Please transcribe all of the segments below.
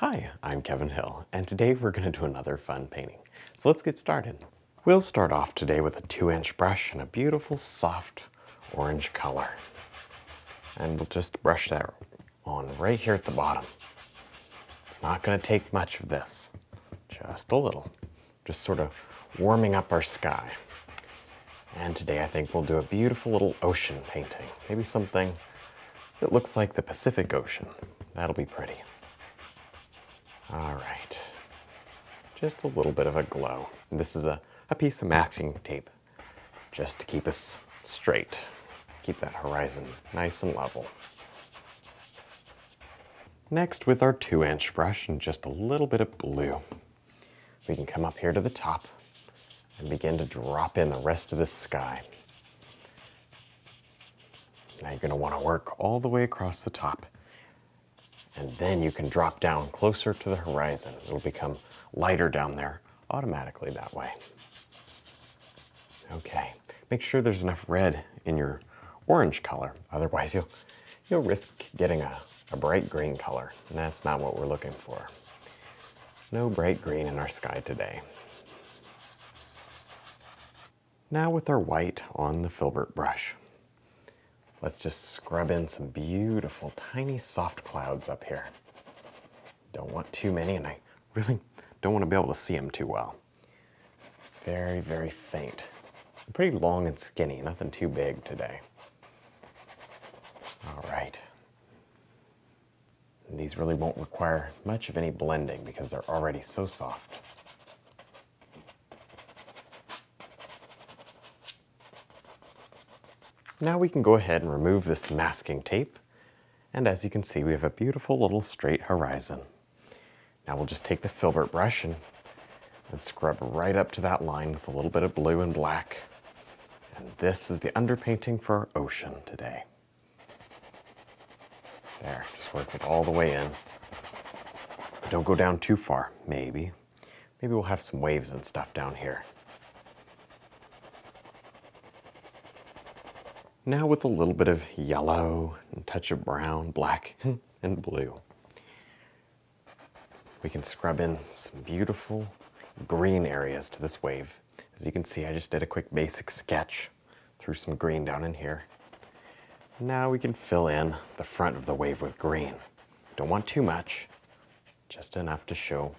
Hi, I'm Kevin Hill, and today we're going to do another fun painting. So let's get started. We'll start off today with a 2-inch brush and a beautiful soft orange color. And we'll just brush that on right here at the bottom. It's not going to take much of this, just a little. Just sort of warming up our sky. And today I think we'll do a beautiful little ocean painting. Maybe something that looks like the Pacific Ocean. That'll be pretty. All right, just a little bit of a glow. And this is a piece of masking tape, just to keep us straight, keep that horizon nice and level. Next, with our 2-inch brush and just a little bit of blue, we can come up here to the top and begin to drop in the rest of the sky. Now you're going to want to work all the way across the top. And then you can drop down closer to the horizon. It'll become lighter down there automatically that way. Okay, make sure there's enough red in your orange color. Otherwise you'll risk getting a bright green color, and that's not what we're looking for. No bright green in our sky today. Now with our white on the filbert brush, let's just scrub in some beautiful, tiny, soft clouds up here. Don't want too many, and I really don't want to be able to see them too well. Very, very faint. Pretty long and skinny, nothing too big today. All right. And these really won't require much of any blending because they're already so soft. Now we can go ahead and remove this masking tape, and as you can see, we have a beautiful little straight horizon. Now we'll just take the filbert brush and scrub right up to that line with a little bit of blue and black. And this is the underpainting for our ocean today. There, just work it all the way in. Don't go down too far, maybe. Maybe we'll have some waves and stuff down here. Now with a little bit of yellow, and a touch of brown, black, and blue, we can scrub in some beautiful green areas to this wave. As you can see, I just did a quick basic sketch, threw some green down in here. Now we can fill in the front of the wave with green. Don't want too much, just enough to show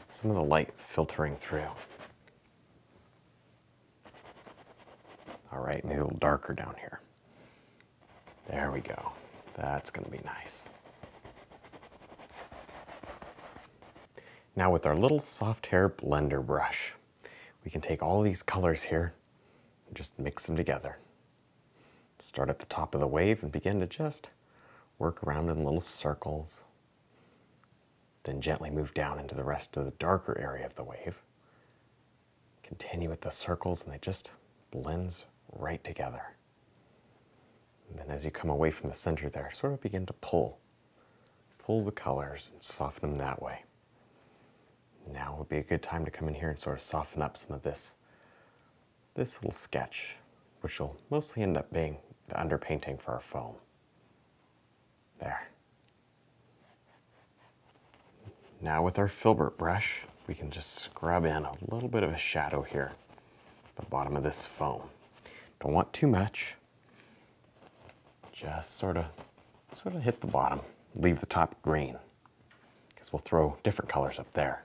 some of the light filtering through. All right, maybe a little darker down here. There we go. That's going to be nice. Now with our little soft hair blender brush, we can take all these colors here and just mix them together. Start at the top of the wave and begin to just work around in little circles. Then gently move down into the rest of the darker area of the wave. Continue with the circles and they just blends right together. And then as you come away from the center there, sort of begin to pull the colors and soften them that way. Now would be a good time to come in here and sort of soften up some of this little sketch, which will mostly end up being the underpainting for our foam. There. Now with our filbert brush, we can just scrub in a little bit of a shadow here at the bottom of this foam. Don't want too much. Just sort of hit the bottom. Leave the top green, because we'll throw different colors up there.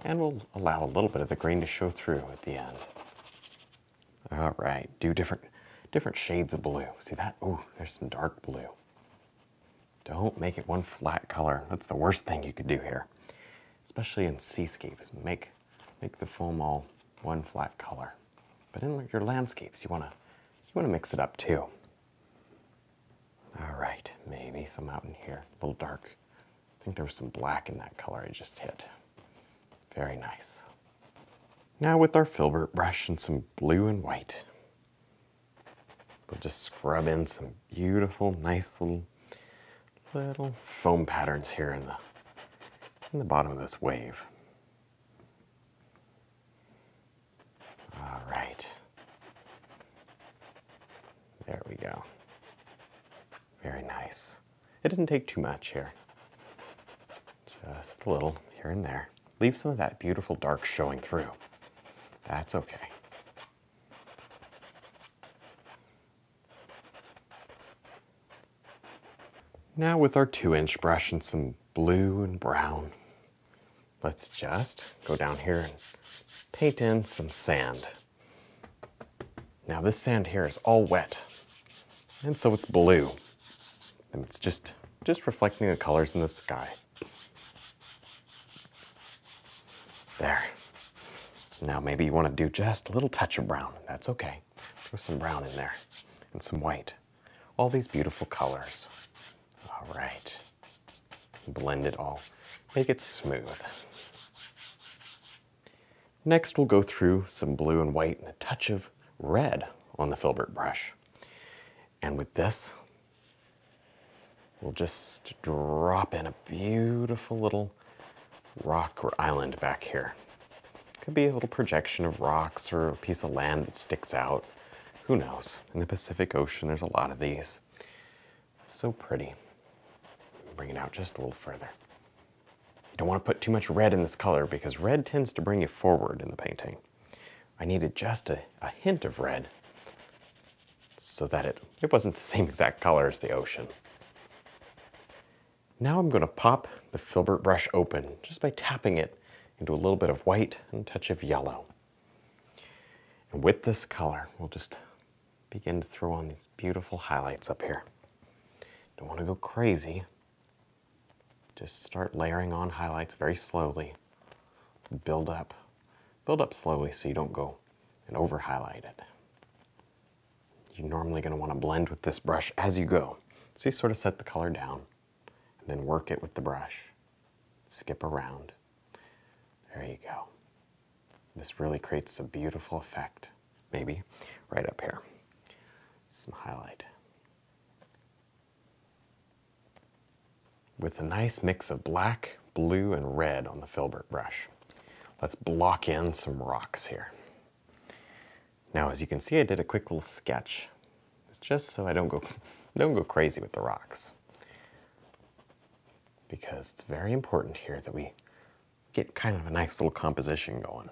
And we'll allow a little bit of the green to show through at the end. All right, do different shades of blue. See that? Ooh, there's some dark blue. Don't make it one flat color. That's the worst thing you could do here, especially in seascapes. Make the foam all one flat color. But in your landscapes, you wanna mix it up too. All right, maybe some out in here, a little dark. I think there was some black in that color I just hit. Very nice. Now with our filbert brush and some blue and white, we'll just scrub in some beautiful, nice little foam patterns here in the bottom of this wave. All right. There we go. Very nice. It didn't take too much here. Just a little here and there. Leave some of that beautiful dark showing through. That's okay. Now with our 2-inch brush and some blue and brown, let's just go down here and paint in some sand. Now this sand here is all wet, and so it's blue. And it's just reflecting the colors in the sky. There. Now maybe you want to do just a little touch of brown. That's okay. Throw some brown in there and some white. All these beautiful colors. All right. Blend it all. Make it smooth. Next we'll go through some blue and white and a touch of red on the filbert brush. And with this, we'll just drop in a beautiful little rock or island back here. Could be a little projection of rocks or a piece of land that sticks out. Who knows? In the Pacific Ocean, there's a lot of these. So pretty. Bring it out just a little further. You don't want to put too much red in this color because red tends to bring you forward in the painting. I needed just a hint of red so that it wasn't the same exact color as the ocean. Now I'm going to pop the filbert brush open just by tapping it into a little bit of white and a touch of yellow. And with this color, we'll just begin to throw on these beautiful highlights up here. Don't want to go crazy. Just start layering on highlights very slowly. Build up slowly so you don't go and over highlight it. You're normally going to want to blend with this brush as you go. So you sort of set the color down and then work it with the brush. Skip around. There you go. This really creates a beautiful effect. Maybe right up here. Some highlight. With a nice mix of black, blue, and red on the filbert brush. Let's block in some rocks here. Now, as you can see, I did a quick little sketch. It's just so I don't go crazy with the rocks. Because it's very important here that we get kind of a nice little composition going.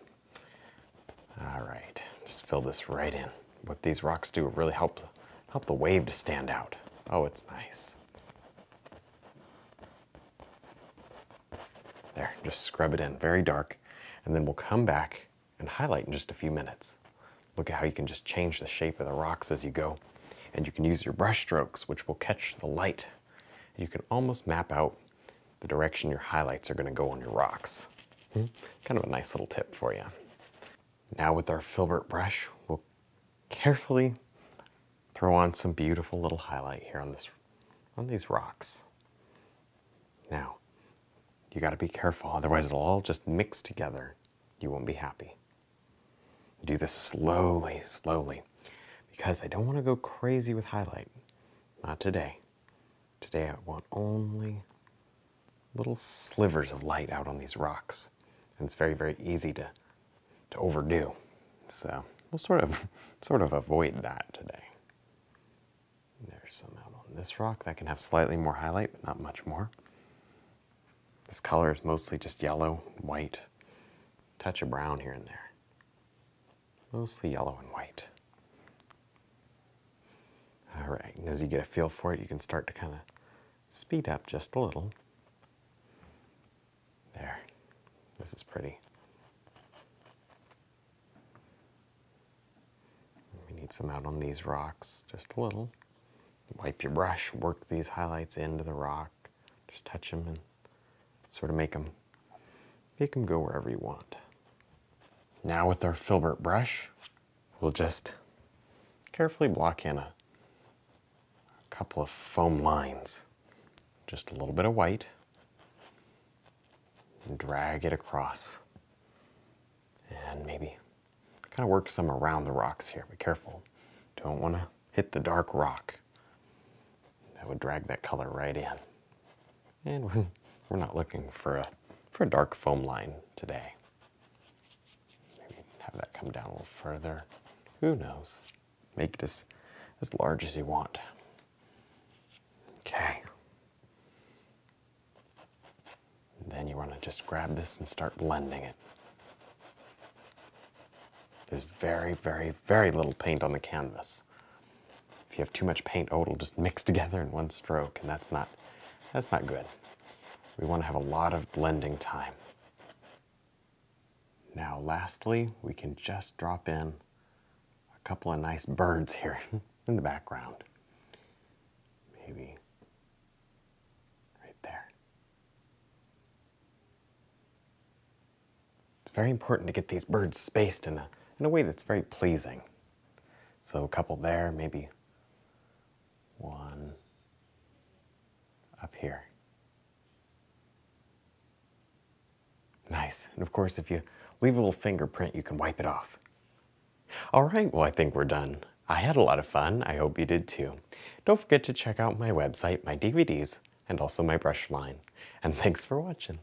All right, just fill this right in. What these rocks do really help the wave to stand out. Oh, it's nice. There, just scrub it in, very dark, and then we'll come back and highlight in just a few minutes. Look at how you can just change the shape of the rocks as you go. And you can use your brush strokes, which will catch the light. You can almost map out the direction your highlights are going to go on your rocks. Kind of a nice little tip for you. Now with our filbert brush, we'll carefully throw on some beautiful little highlight here on these rocks. Now, you got to be careful, otherwise it'll all just mix together. You won't be happy. Do this slowly, slowly, because I don't want to go crazy with highlight. Not today. Today I want only little slivers of light out on these rocks. And it's very, very easy to overdo. So we'll sort of avoid that today. There's some out on this rock that can have slightly more highlight, but not much more. This color is mostly just yellow, white, touch of brown here and there. Mostly yellow and white. All right, and as you get a feel for it, you can start to kind of speed up just a little. There, this is pretty. We need some out on these rocks, just a little. Wipe your brush, work these highlights into the rock, just touch them and sort of make them go wherever you want. Now with our filbert brush, we'll just carefully block in a couple of foam lines. Just a little bit of white and drag it across. And maybe kind of work some around the rocks here. Be careful. Don't want to hit the dark rock. That would drag that color right in. And we're not looking for a dark foam line today. Maybe have that come down a little further. Who knows? Make it as large as you want. Okay. And then you gonna just grab this and start blending it. There's very, very, very little paint on the canvas. If you have too much paint, oh, it'll just mix together in one stroke, and that's not good. We want to have a lot of blending time. Now, lastly, we can just drop in a couple of nice birds here in the background. Maybe right there. It's very important to get these birds spaced in a way that's very pleasing. So a couple there, maybe one up here. Nice. And of course, if you leave a little fingerprint, you can wipe it off. All right, well, I think we're done. I had a lot of fun. I hope you did too. Don't forget to check out my website, my DVDs, and also my brush line. And thanks for watching.